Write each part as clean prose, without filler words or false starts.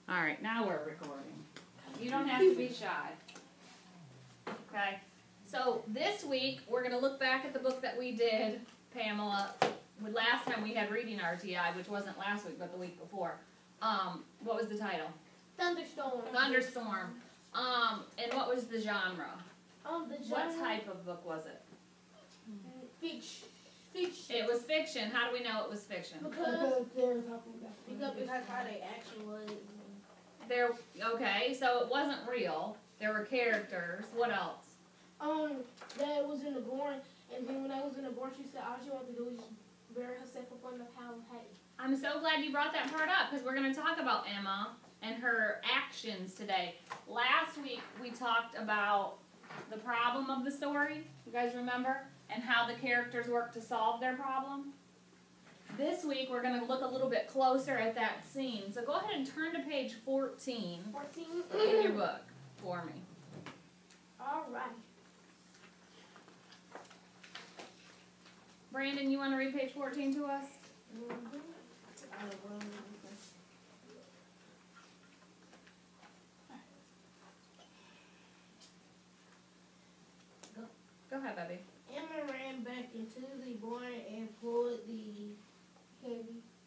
All right, now we're recording. You don't have to be shy. Okay. So this week we're going to look back at the book that we did, Pamela. Last time we had reading RTI, which wasn't last week but the week before. What was the title? Thunderstorm. Thunderstorm. And what was the genre? The genre. What type of book was it? Fiction. It was fiction. How do we know it was fiction? Because how they actually was. Okay, so it wasn't real. There were characters. What else? That was in the barn, and then when I was in the barn, she said all she wanted to do was just bury herself up on the pile of hay. I'm so glad you brought that part up because we're going to talk about Emma and her actions today. Last week we talked about the problem of the story. You guys remember? And how the characters work to solve their problem. This week we're going to look a little bit closer at that scene. So go ahead and turn to page 14 in your book for me. All right. Brandon, you want to read page 14 to us? Go ahead, baby. Emma ran back into the barn and pulled the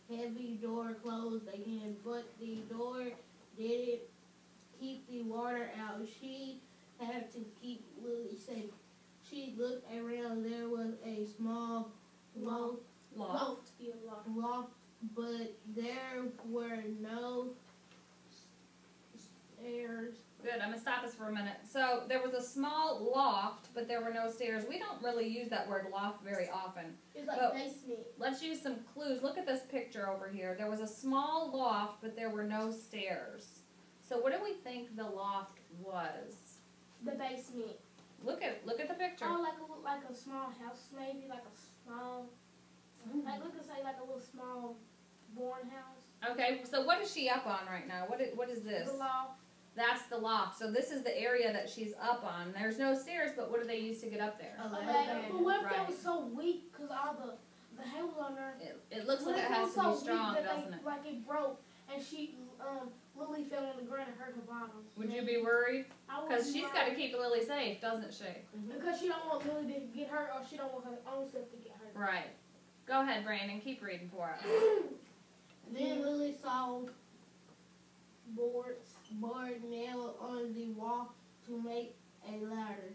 heavy door closed again, but the door didn't keep the water out. She had to keep Lily safe. She looked around. There was a small loft, but there were no stairs. Good. I'm going to stop us for a minute. So there was a small loft, but there were no stairs. We don't really use that word loft very often. It's like basement. Let's use some clues. Look at this picture over here. There was a small loft, but there were no stairs. So what do we think the loft was? The basement. Look at the picture. Oh, like a small house, maybe like a small. Like we could say like a little small barn house. Okay. So what is she up on right now? What is this? The loft. That's the loft. So this is the area that she's up on. There's no stairs, but what do they use to get up there? A ladder. But what if that was so weak because all the hay was on there? It looks like it has to be strong, doesn't it? Like it broke, and Lily fell on the ground and hurt her bottom. Would you be worried? Because she's got to keep Lily safe, doesn't she? Because she don't want Lily to get hurt, or she don't want her own self to get hurt. Right. Go ahead, Brandon. Keep reading for us. Then Lily saw board nailed on the wall to make a ladder.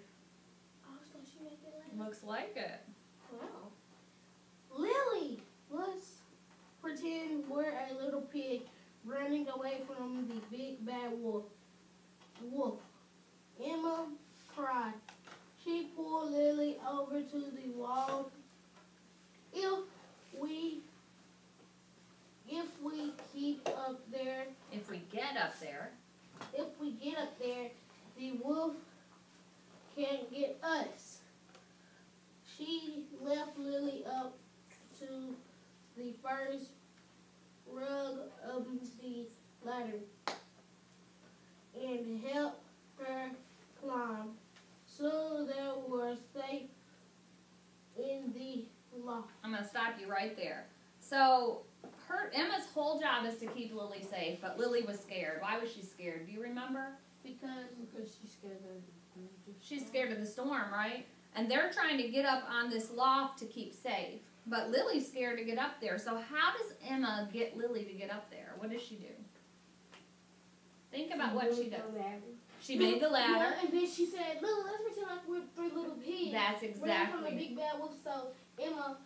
Oh, so she make a ladder? Looks like it. Wow. Lily, let's pretend we're a little pig running away from the big bad wolf. Emma cried. She pulled Lily over to the wall. If we get up there, the wolf can't get us. She left Lily up to the first rung of the ladder and helped her climb. Soon they were safe in the loft. I'm going to stop you right there. So Emma's whole job is to keep Lily safe, but Lily was scared. Why was she scared? Do you remember? Because she's scared of the storm, right? And they're trying to get up on this loft to keep safe. But Lily's scared to get up there. So how does Emma get Lily to get up there? What does she do? Think about what she does. She made the ladder. Yeah, and then she said, "Lily, let's pretend like we're three little pigs. That's exactly. From the big bad wolf." So Emma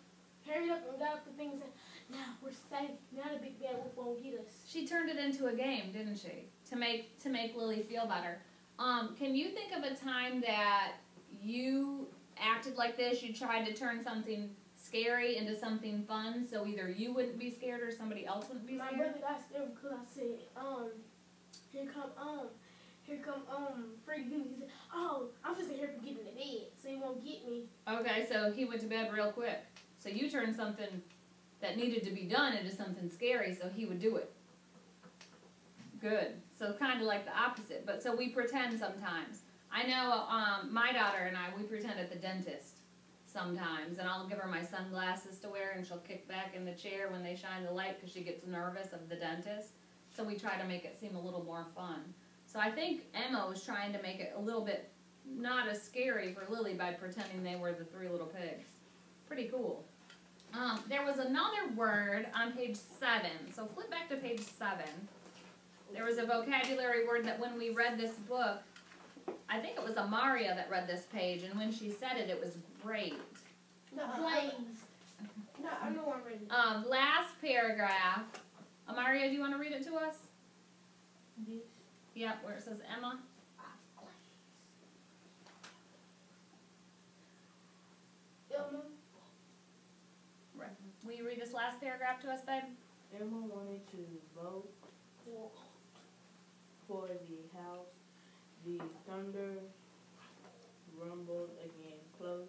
hurried up and got up the thing and said, "Now we're safe. Now the big bad wolf won't get us." She turned it into a game, didn't she? To make Lily feel better. Can you think of a time that you acted like this? You tried to turn something scary into something fun, so either you wouldn't be scared or somebody else wouldn't be scared? My brother got scared because I said, here come Freddy Goose. He said, "Oh, I'm just here for getting the bed, so he won't get me." Okay, so he went to bed real quick. So you turned something that needed to be done into something scary, so he would do it. Good. So kind of like the opposite. But so we pretend sometimes. I know my daughter and I, we pretend at the dentist sometimes, and I'll give her my sunglasses to wear, and she'll kick back in the chair when they shine the light because she gets nervous of the dentist. So we try to make it seem a little more fun. So I think Emma was trying to make it a little bit not as scary for Lily by pretending they were the three little pigs. Pretty cool. There was another word on page 7. So flip back to page 7. There was a vocabulary word that when we read this book, I think it was Amaria that read this page, and when she said it, it was great. No, no, I know I'm ready. Last paragraph. Amaria, do you want to read it to us? This. Yep, where it says Emma. Right. Will you read this last paragraph to us, babe? Emma wanted to vote for the house. The thunder rumbled again, closer.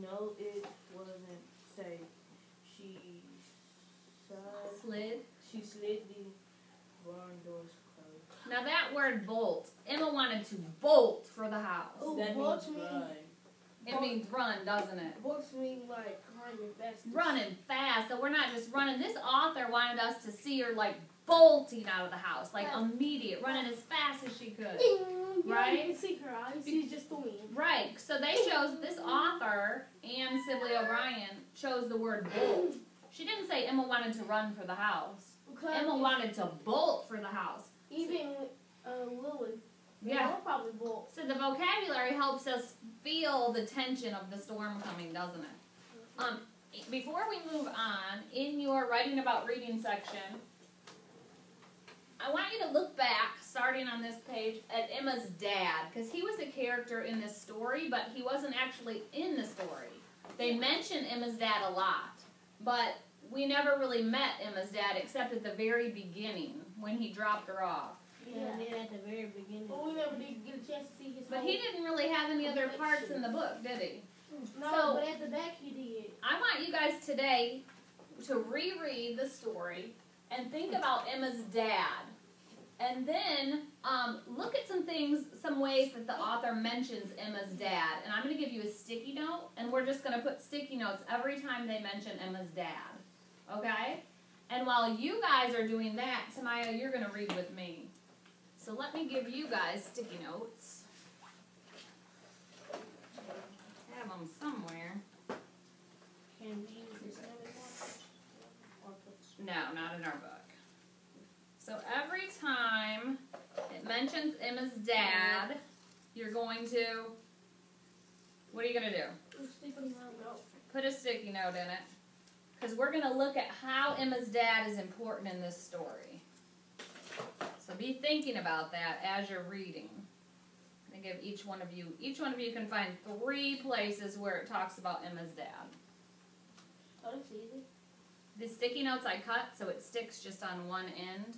No, it wasn't safe. She slid the barn doors closed. Now that word bolt, Emma wanted to bolt for the house. Oh, That bolt means means- run. It means run, doesn't it? Books mean like running fast. Running fast. So we're not just running. This author wanted us to see her like bolting out of the house, like immediate, running as fast as she could. Right? You can see her eyes. She's just the wind. Right. So they chose, this author, Anne Sibley O'Brien, chose the word bolt. She didn't say Emma wanted to run for the house. Emma wanted to bolt for the house. Even Lily. Yeah. They'll probably bolt. So the vocabulary helps us feel the tension of the storm coming, doesn't it? Before we move on, in your writing about reading section, I want you to look back, starting on this page, at Emma's dad, because he was a character in this story, but he wasn't actually in the story. They mention Emma's dad a lot, but we never really met Emma's dad except at the very beginning when he dropped her off. Yeah, and then at the very beginning. But we never did get a chance to see his But he didn't really have any other parts in the book, did he? No, So- but at the back he did. I want you guys today to reread the story and think about Emma's dad. And then look at some things, some ways that the author mentions Emma's dad. And I'm going to give you a sticky note, and we're just going to put sticky notes every time they mention Emma's dad. Okay? And while you guys are doing that, Tamaya, you're going to read with me. So let me give you guys sticky notes. I have them somewhere. Can we use this one? No, not in our book. So every time it mentions Emma's dad, you're going to, what are you going to do? Put a sticky note in it. Because we're going to look at how Emma's dad is important in this story. So be thinking about that as you're reading. I'm going to give each one of you can find 3 places where it talks about Emma's dad. Oh, that's easy. The sticky notes I cut so it sticks just on one end,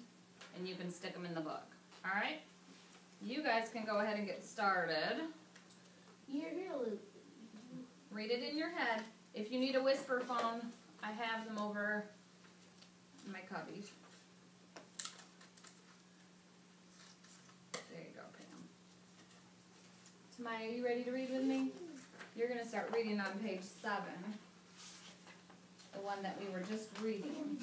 and you can stick them in the book. All right? You guys can go ahead and get started. Here, Luke. Read it in your head. If you need a whisper phone, I have them over in my cubbies. There you go, Pam. Tamaya, are you ready to read with me? You're going to start reading on page 7. The one that we were just reading.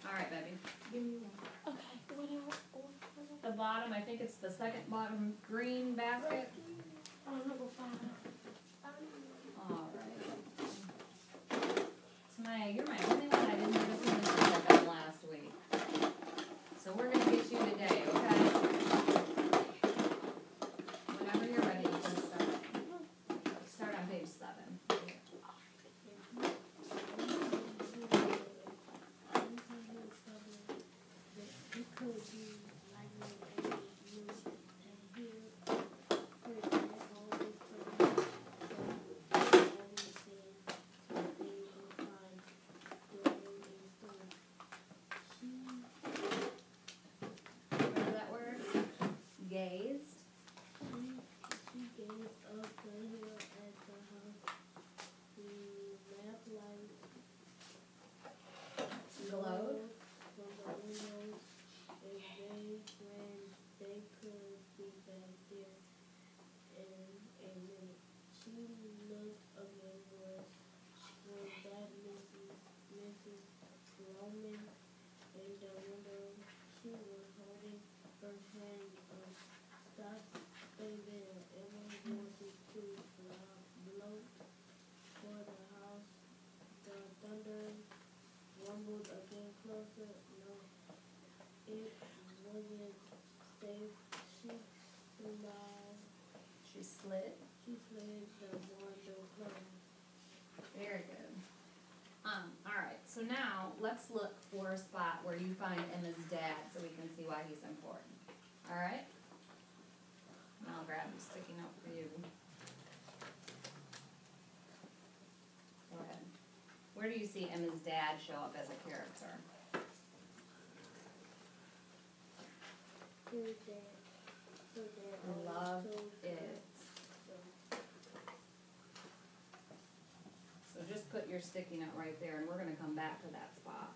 All right, baby. Give me one. Okay. The bottom, I think it's the second bottom green basket. Number 5. All right. Tamaya, you're my only one I didn't get a finish that done last week. So we're going to get you today, okay? Whenever you're ready, you can start. Start on page 7. closer. No, it wasn't safe. She slid. She slid the window closed. Very good. Alright, so now let's look for a spot where you find Emma's dad so we can see why he's important. Alright? I'll grab a sticky note for you. Go ahead. Where do you see Emma's dad show up as a character? Her dad. Love it. So just put your sticky note right there and we're going to come back to that spot.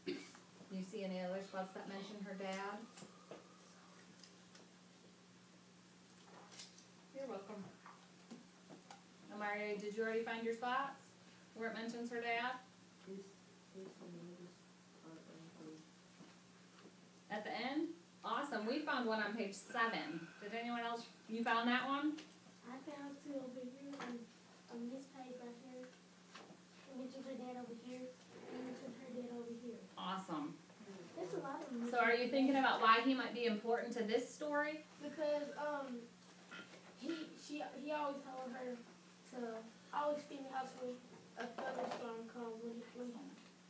Do you see any other spots that mention her dad? You're welcome. Mario, did you already find your spots where it mentions her dad? At the end? Awesome. We found one on page 7. Did anyone else? You found that one? I found 2 over here on this page right here. It mentions her dad over here. It mentions her dad over here. Awesome. There's a lot of them. So are you thinking about why he might be important to this story? Because he always told her to always stay in the house when a thunderstorm comes.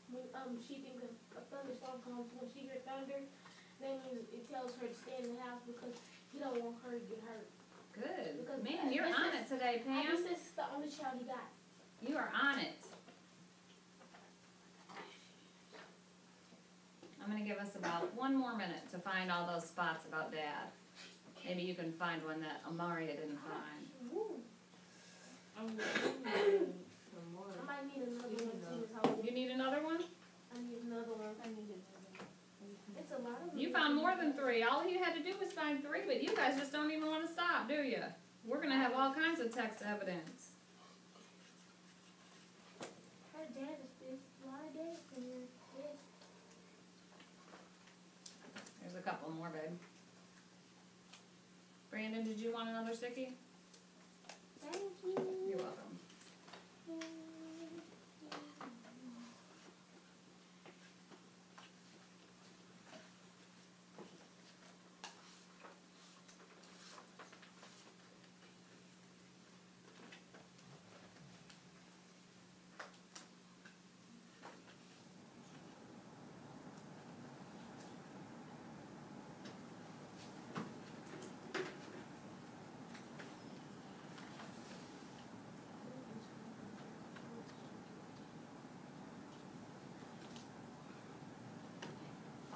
When she thinks a thunderstorm comes, when she hears thunder, that means it tells her to stay in the house because he don't want her to get hurt. Good. Because Man, you're on it today, I Pam. guess this is the only child he got. You are on it. I'm going to give us about 1 more minute to find all those spots about Dad. Maybe you can find one that Amaria didn't find. Ooh. I need some more. I might need another one too. You need another one? I need another one. I need another one. It's a lot of them. You found more than 3. All you had to do was find 3, but you guys just don't even want to stop, do you? We're going to have all kinds of text evidence. Her dad is this. A lot of dads in here. Yes. There's a couple more, babe. Brandon, did you want another sticky? Thank you. You're welcome.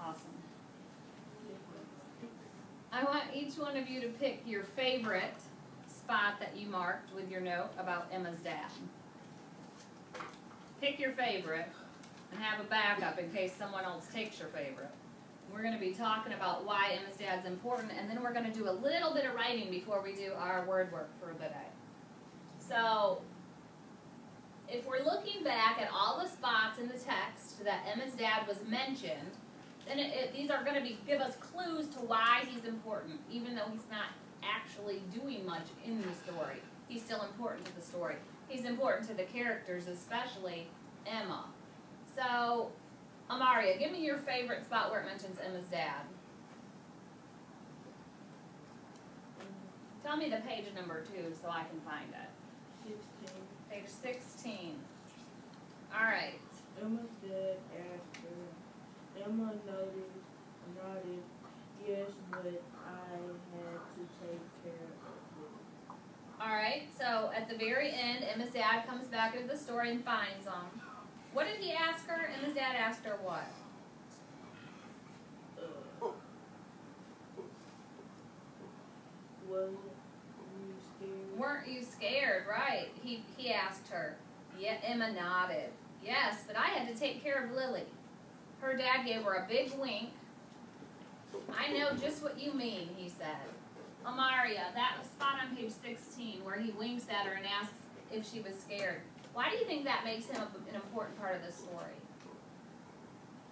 Awesome. I want each one of you to pick your favorite spot that you marked with your note about Emma's dad. Pick your favorite and have a backup in case someone else takes your favorite. We're going to be talking about why Emma's dad's important, and then we're going to do a little bit of writing before we do our word work for the day. So, if we're looking back at all the spots in the text that Emma's dad was mentioned, then these are going to give us clues to why he's important, even though he's not actually doing much in the story. He's still important to the story. He's important to the characters, especially Emma. So, Amaria, give me your favorite spot where it mentions Emma's dad. Tell me the page number, too, so I can find it. 16. Page 16. All right. Emma's dad asked her. Emma nodded, yes, but I had to take care of it. All right, so at the very end, Emma's dad comes back into the story and finds them. What did he ask her? Emma's dad asked her what? Wasn't you scared? Weren't you scared? Right. He asked her. Yeah, Emma nodded. Yes, but I had to take care of Lily. Her dad gave her a big wink. I know just what you mean, he said. Amaria, that spot on page 16 where he winks at her and asks if she was scared. Why do you think that makes him an important part of the story?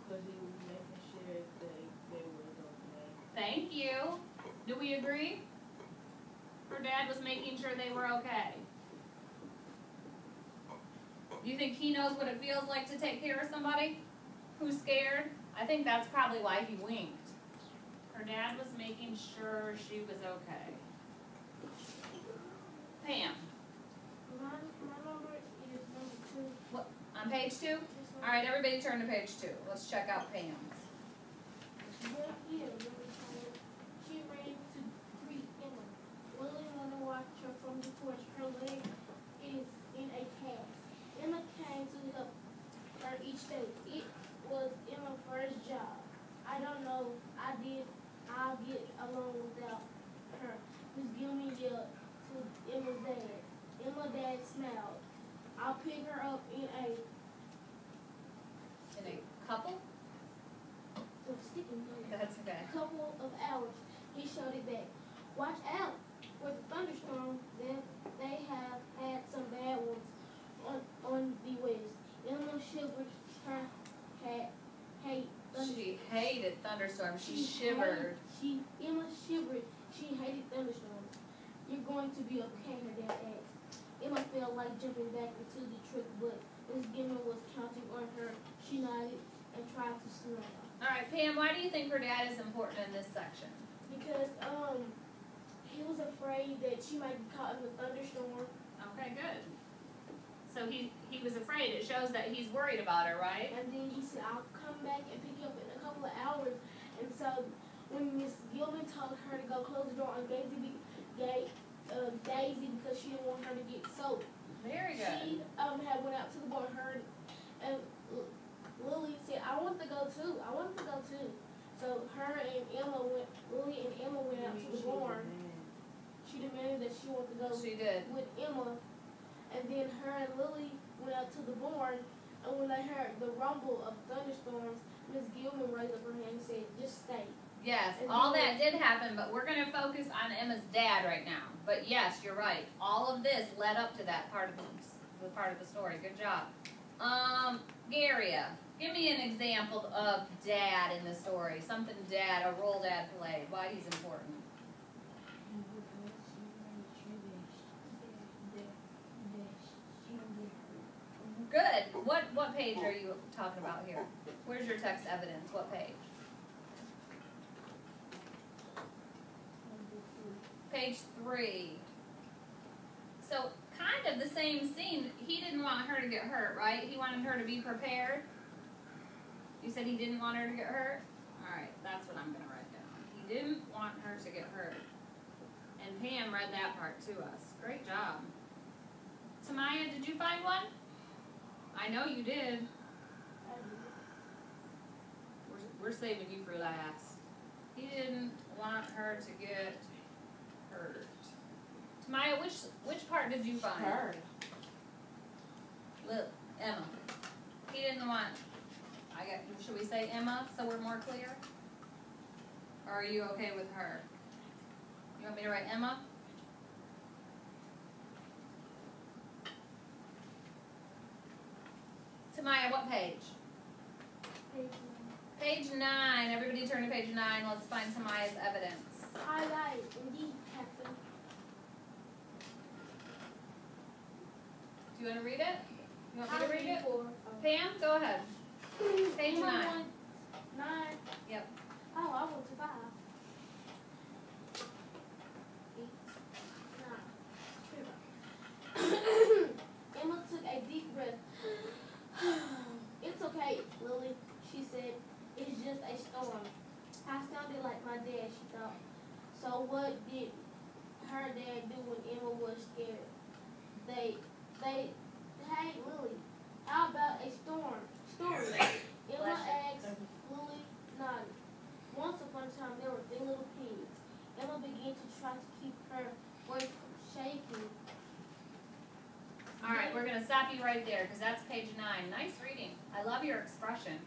Because he was making sure they was okay. Thank you. Do we agree? Her dad was making sure they were okay. You think he knows what it feels like to take care of somebody who's scared? I think that's probably why he winked. Her dad was making sure she was okay. Pam. My number is number 2. What, on page 2? Alright, everybody turn to page 2. Let's check out Pam's. She ran to greet Emma. Lily wanted to watch her from the porch. Her leg is in a cast. Emma came to help her each day. It was Emma's first job. I don't know. I'll get along without her. Miss Gilman yelled to Emma's dad. Emma's dad smiled. I'll pick her up in a Couple? sticking here. That's okay. Couple of hours. He showed it back. Watch out for the thunderstorm. They have had some bad ones on the west. Emma shivered. Her hate She hated thunderstorms. She shivered. Emma shivered. She hated thunderstorms. You're going to be okay, her dad asked. Emma felt like jumping back into the truck, but Miss Gilman was counting on her. She nodded and tried to smile. Alright, Pam, why do you think her dad is important in this section? Because he was afraid that she might be caught in the thunderstorm. Okay, good. So he was afraid. It shows that he's worried about her, right? And then he said, I'll come back and pick you up in a couple of hours. And so when Miss Gilman told her to go close the door on Daisy because she didn't want her to get soaked. Very good. She had went out to the barn, and Lily said, I want to go too. So Lily and Emma went out to the barn. She demanded that she wanted to go She did. with Emma. And then her and Lily went out to the barn, and when they heard the rumble of thunderstorms, Miss Gilman raised up her hand and said, just stay. Yes, And all then- that did happen, but we're going to focus on Emma's dad right now. But yes, you're right. All of this led up to that part of the story. Good job. Garia, give me an example of dad in the story. Something a role dad played. Why he's important. Good. What page are you talking about here? Where's your text evidence? What page? Page 3. So, kind of the same scene. He didn't want her to get hurt, right? He wanted her to be prepared. You said he didn't want her to get hurt? Alright, that's what I'm going to write down. He didn't want her to get hurt. And Pam read that part to us. Great job. Tamaya, did you find one? I know you did. We're saving you for last. He didn't want her to get hurt. Tamaya, which part did you find? Her. Look, Emma. He didn't want. Should we say Emma so we're more clear? Or are you okay with her? You want me to write Emma? Tamaya, what page? Page 9. Everybody turn to page 9. Let's find Tamaya's evidence. Highlight, indeed, Captain. Do you want to read it? You want me to read it? Pam, go ahead. Page 9. 9. Yep. Oh, I went to 5. 8, 9. Emma took a deep breath. It's okay, Lily, she said. It's just a storm. I sounded like my dad, she thought. So what did her dad do when Emma was scared? Hey, Lily, how about a story? Emma asked. Lily nodded. Once upon a time, there were 3 little pigs. Emma began to try to keep her voice from shaking. All right, we're going to stop you right there because that's page 9. Nice reading. I love your expression.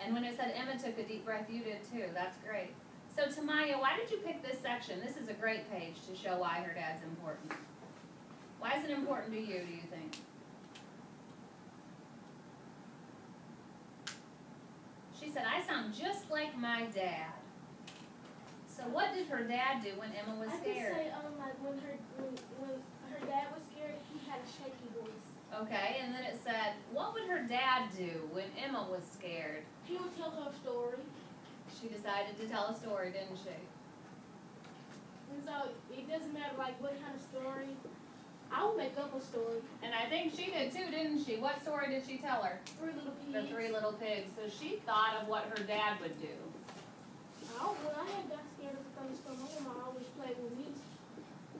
And when it said Emma took a deep breath, you did too. That's great. So Tamaya, why did you pick this section? This is a great page to show why her dad's important. Why is it important to you, do you think? She said, I sound just like my dad. So what did her dad do when Emma was I could scared? say like when her dad was scared, he had a shaky voice. Okay, and then it said, what would her dad do when Emma was scared? He would tell her a story. She decided to tell a story, didn't she? And so it doesn't matter like what kind of story. I would make up a story. And I think she did too, didn't she? What story did she tell her? Three Little Pigs. The Three Little Pigs. So she thought of what her dad would do. When I had got scared of the thunderstorm, my mama always played with me.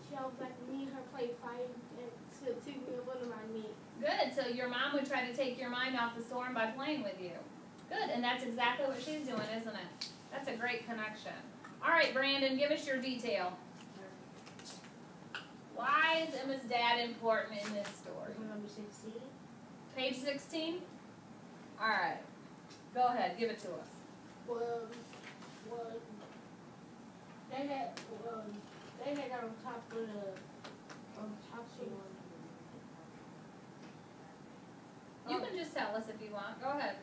She always like me and her play fight and she'll take me up under my neck. Good. So your mom would try to take your mind off the storm by playing with you. Good. And that's exactly what she's doing, isn't it? That's a great connection. All right, Brandon, give us your detail. Why is Emma's dad important in this story? Number 16. Page 16? All right. Go ahead. Give it to us. Well, they had got on top of the You can just tell us if you want. Go ahead.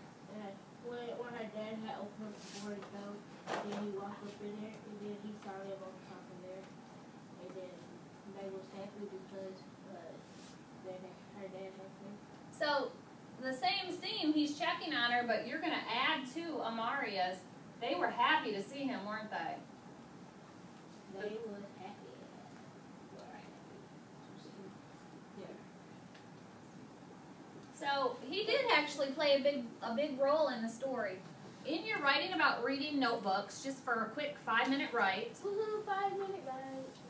when her dad had opened up the boarding house, and then he walked up in there, and then he saw them on top of there, and then they was happy because her dad had them. So, the same scene, he's checking on her, but you're going to add to Amaria's. They were happy to see him, weren't they? They was happy. Yeah. So, he did actually play a big role in the story. In your writing about reading notebooks, just for a quick 5-minute write, 5-minute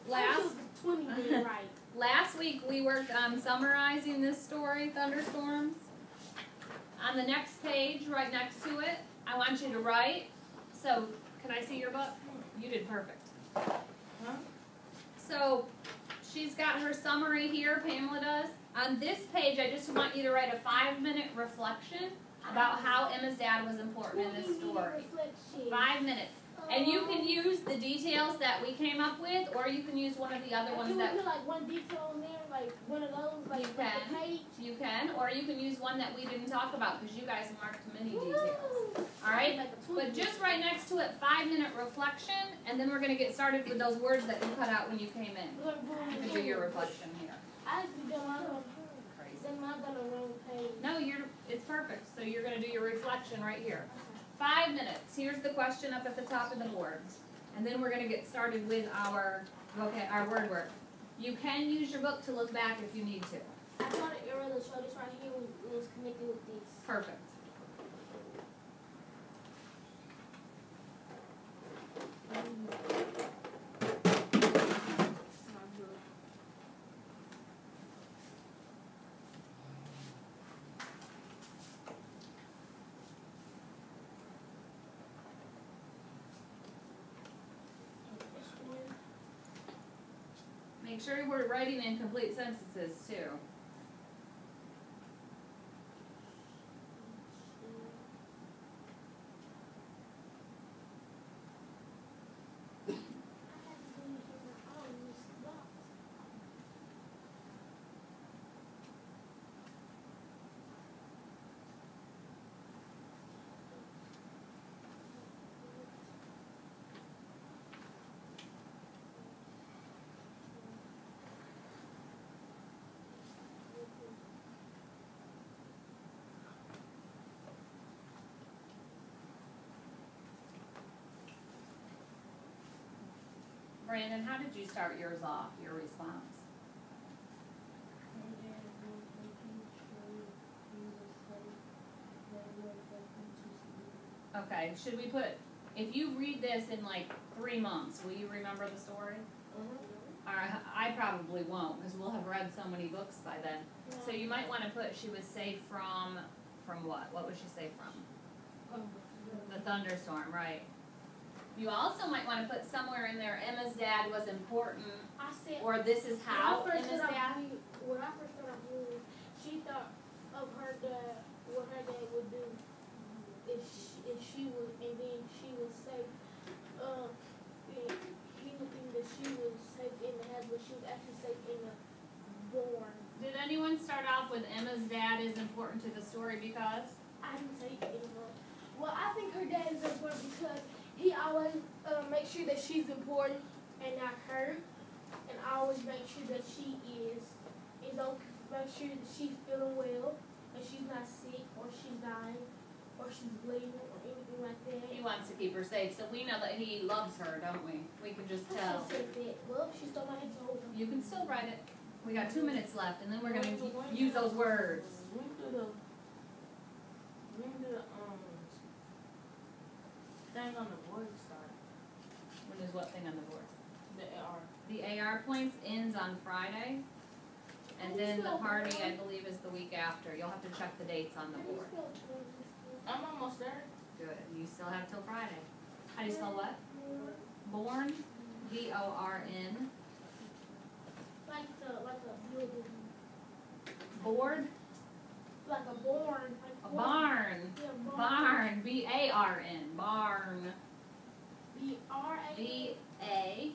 right. 20-minute right. Last week we worked on summarizing this story, Thunderstorms. On the next page, right next to it, I want you to write. So, can I see your book? You did perfect. Huh? So, she's got her summary here, Pamela does. On this page, I just want you to write a 5-minute reflection about how Emma's dad was important in this story. 5 minutes. And you can use the details that we came up with, or you can use one of the other ones that... Can we put like one detail in there, like one of those, like You the can. page? You can, or you can use one that we didn't talk about, because you guys marked many details. Alright? Like a But just right next to it, 5-minute reflection, and then we're going to get started with those words that you cut out when you came in. You can do your reflection here. I actually done mine on Crazy. then mine on the wrong page. No, it's perfect. So you're going to do your reflection right here. 5 minutes. Here's the question up at the top of the board. And then we're going to get started with our word work. You can use your book to look back if you need to. I thought it earlier, so this right here was connected with this. Perfect. Make sure we're writing in complete sentences too. Brandon, how did you start yours off, your response? Okay, should we put, if you read this in like 3 months, will you remember the story? I probably won't, because we'll have read so many books by then. So you might want to put, she was safe from what? What was she safe from? The thunderstorm, right. You also might want to put somewhere in there, Emma's dad was important, I said, or this is how Emma's dad. when I first started reading, she thought of her dad, what her dad would do if she was, and then she was safe. He would think that she was safe in the house, but she was actually safe in the barn. Did anyone start off with Emma's dad is important to the story because? I didn't say anything. Well, I think her dad is important because he always makes sure that she's important and not hurt, and always make sure that she is. And don't make sure that she's feeling well, and she's not sick, or she's dying, or she's bleeding, or anything like that. He wants to keep her safe, so we know that he loves her, don't we? We can just I tell. should say that. Well, she stole my answer. Hold on. You can still write it. We got 2 minutes left, and then we're gonna use those words. When do the thing on the board start? When is what thing on the board? The AR. The AR points ends on Friday, and then the party, I believe, is the week after. You'll have to check the dates on the board. I'm almost there. Good. You still have till Friday. How do you spell what? Born. B-O-R-N. Like a building. Board. Like a barn. A barn. Yeah, Barn. B-A-R-N. Barn. B-R-A. B-A-R-N.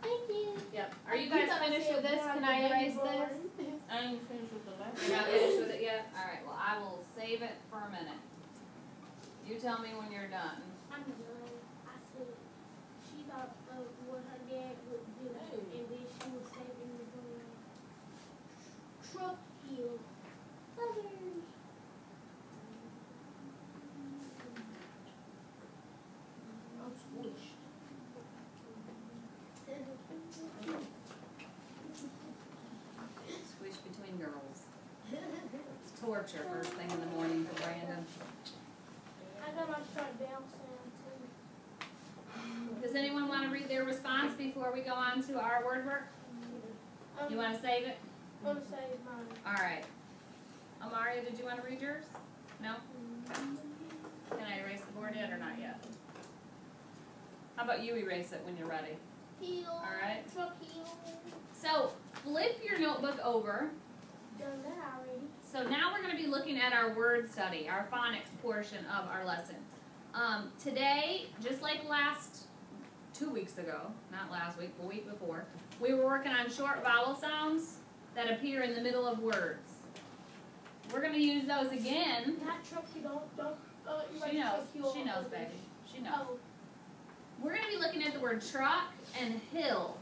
Thank you. Yep. Are you guys finished with this? Can I erase this? I ain't finished with the last You're not finished with it yet? Alright, well, I will save it for a minute. You tell me when you're done. I'm done. I said she thought of what her dad would do, and then she was saving the truck heel. Others. I'm squished. Squish between girls. It's torture first thing in the morning for Brandon. I got my shirt down sound too. Does anyone want to read their response before we go on to our word work? You want to save it? I'm gonna say mine. Alright. Amaria, did you want to read yours? No? Can I erase the board yet or not yet? How about you erase it when you're ready? Heel. Alright. Truck heel. So, flip your notebook over. Done that already. So now we're going to be looking at our word study, our phonics portion of our lesson. Today, just like 2 weeks ago, not last week, the week before, we were working on short vowel sounds that appear in the middle of words. We're going to use those again. Not truck heel. Don't. She knows, baby. She knows. Oh. We're going to be looking at the word truck and hill.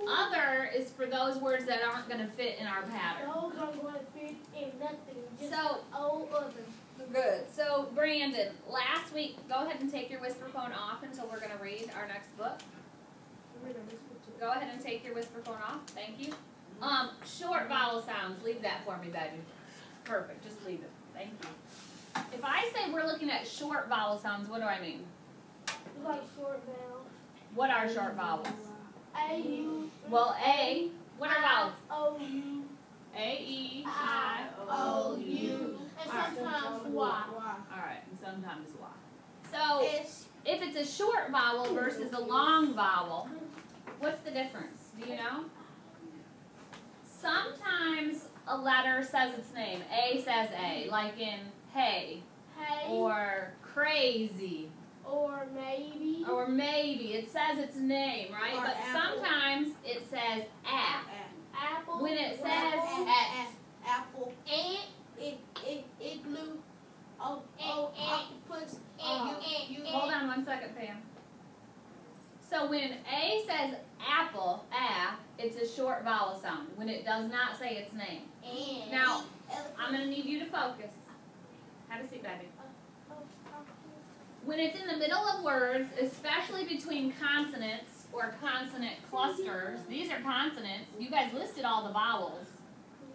Other is for those words that aren't going to fit in our pattern. Those are going to fit in nothing. Just So, all other. good. So, Brandon, last week, go ahead and take your whisper phone off until we're going to read our next book. Go ahead and take your whisper phone off. Thank you. Short vowel sounds. Leave that for me, baby. Perfect. Just leave it. Thank you. If I say we're looking at short vowel sounds, what do I mean? Like short vowels. What are short vowels? A-U. Well, A. What are vowels? O-U. A-E-I-O-U. And sometimes Y. Alright, and sometimes Y. So, It's if it's a short vowel versus a long vowel, what's the difference? Do you know? Sometimes a letter says its name. A says A, like in hey, Hey. or crazy, Or maybe. or maybe. It says its name, right? Or But apple. sometimes it says app. Apple. When it says apple. Ant. Igloo. Octopus. Hold on 1 second, Pam. So when A says apple, it's a short vowel sound. When it does not say its name. Now, I'm going to need you to focus. Have a seat, baby. When it's in the middle of words, especially between consonants or consonant clusters, these are consonants. You guys listed all the vowels.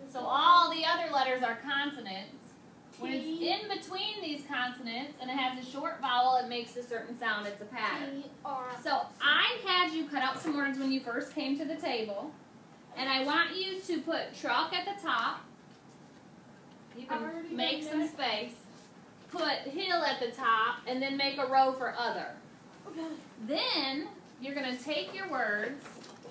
So all the other letters are consonants. When it's in between these consonants and it has a short vowel, it makes a certain sound. It's a pattern. So I had you cut out some words when you first came to the table. And I want you to put truck at the top. You can make some space. Put hill at the top and then make a row for other. Then you're going to take your words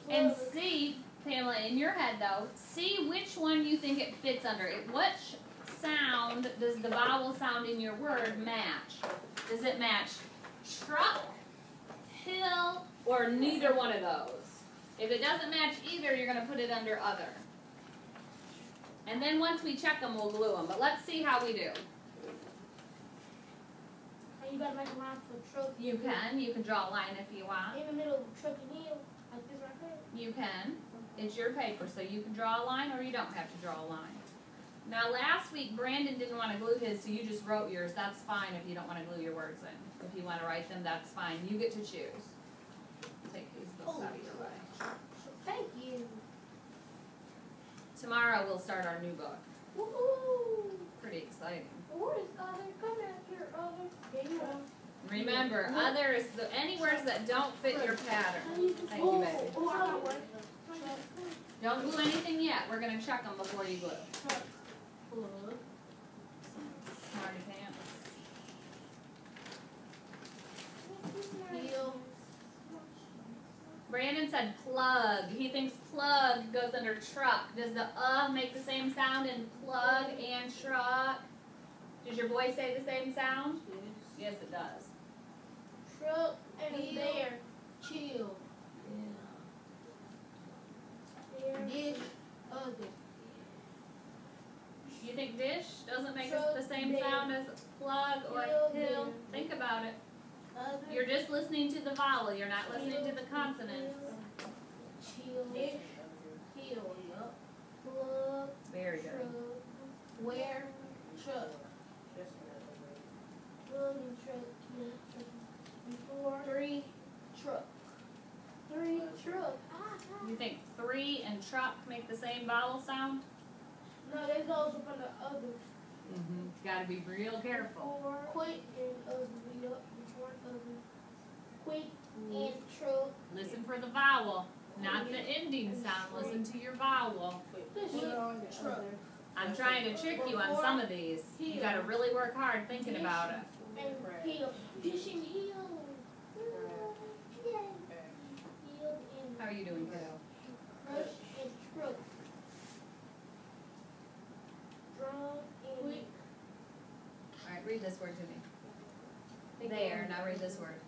and see, Pamela, in your head though, see which one you think it fits under. Which sound does the vowel sound in your word match? Does it match truck, hill, or neither one of those? If it doesn't match either, you're going to put it under other. And then once we check them, we'll glue them. But let's see how we do. And you gotta make a line for truck. You can draw a line if you want. In the middle of truck and hill, like this right there. You can. It's your paper, so you can draw a line or you don't have to draw a line. Now last week Brandon didn't want to glue his, so you just wrote yours. That's fine if you don't want to glue your words in. If you want to write them, that's fine. You get to choose. Take these books out of your way. Thank you. Tomorrow we'll start our new book. Woohoo! Pretty exciting. Where is other? Come out here, other. There you go. Remember, other is any words that don't fit your pattern. Thank you, baby. Oh, I got one. Don't glue anything yet. We're going to check them before you glue. Plug. Smarty pants. Heel. Brandon said plug. He thinks plug goes under truck. Does the make the same sound in plug and truck? Does your voice say the same sound? Yes, it does. Truck and Heel. there. Chill. There. Dish. Other. You think dish doesn't make Truck, the same there. sound as plug or Hill, hill? there. Think about it. Other. You're just listening to the vowel. You're not listening to the consonants. Chill. Dish. Heel. Yup. Plug. Very good. Truck. Where. Truck. Plug and truck. Yeah, truck. Before. 3. Truck. 3 truck. You think three and truck make the same vowel sound? No, that goes up on the other. Mm-hmm. Got to be real careful. Before. Quick and other. Yup. Before and other. Quick and truck. Listen for the vowel, not the ending sound. Listen to your vowel. Truck. I'm trying to trick you on some of these. You got to really work hard thinking about it. And heel. Dish and heel. Heel and How are you doing, kiddo? crush and truck. Drum and Quick. All right, read this word to me. There. Now read this word.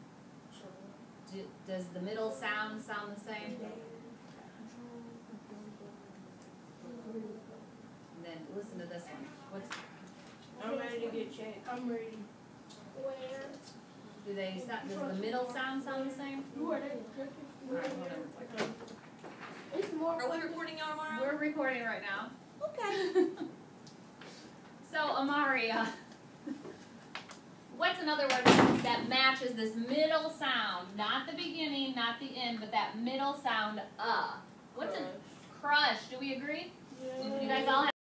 Does the middle sound the same? And then listen to this one. What's I'm ready to get checked. I'm ready. where. does the middle sound the same? Who are they? All right, hold on one second. It's more. Are we recording y'all tomorrow? We're recording right now. Okay. So, Amaria, what's another word that matches this middle sound? Not the beginning, not the end, but that middle sound, What's a crush? Do we agree? You guys all have